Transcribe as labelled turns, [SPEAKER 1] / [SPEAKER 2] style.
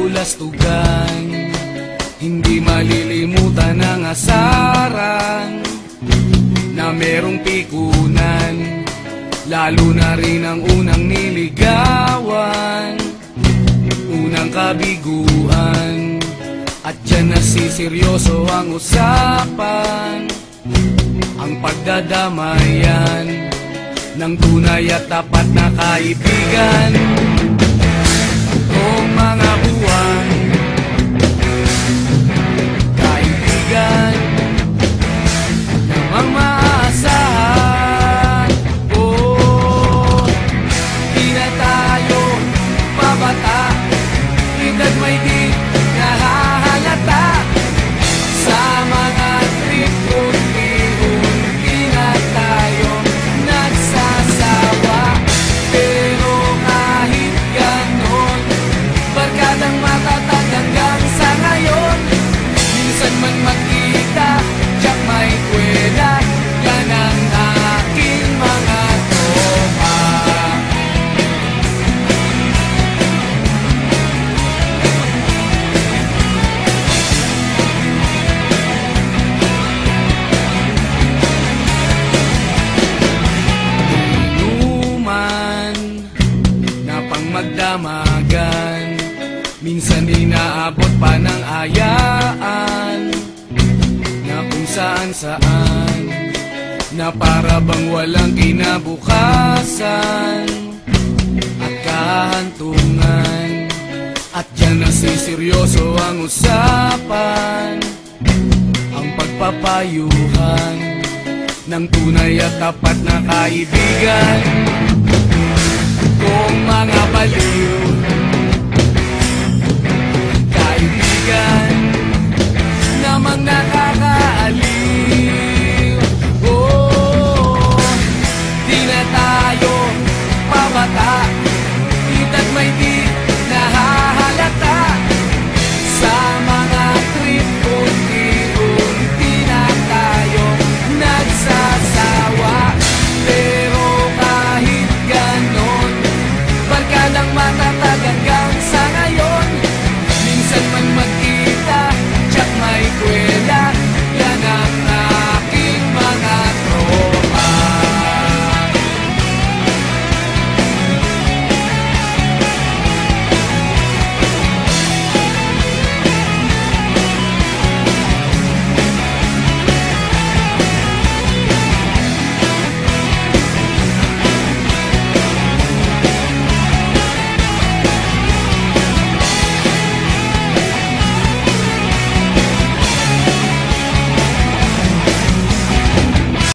[SPEAKER 1] kabulastugan. Hindi malilimutan ang asaran na merong pikunan, lalo na rin ang unang niligawan, unang kabiguan. At dyan nasiseryoso ang usapan, ang pagdadamayan ng tunay at tapat na kaibigan. Kung mga buwan, kaibigan namang maaasahan. Oh, di na tayo babata, edad may di nahahalata. Sa mga trip unti-unti na tayo nagsasawa. Pero kahit ganon, barkadang matatag hanggang sa ngayon. Minsan man magkita, tiyak may kwela, yan ang aking mga tropa. Inuman na pang magdamagan, minsan inaabot pa ng ayaan, na kung saan-saan, na para bang walang kinabukasan at kahantungan. At dyan nasiseryoso ang usapan, ang pagpapayuhan ng tunay at tapat na kaibigan. Kung mga baliw, kaibigan namang nakaka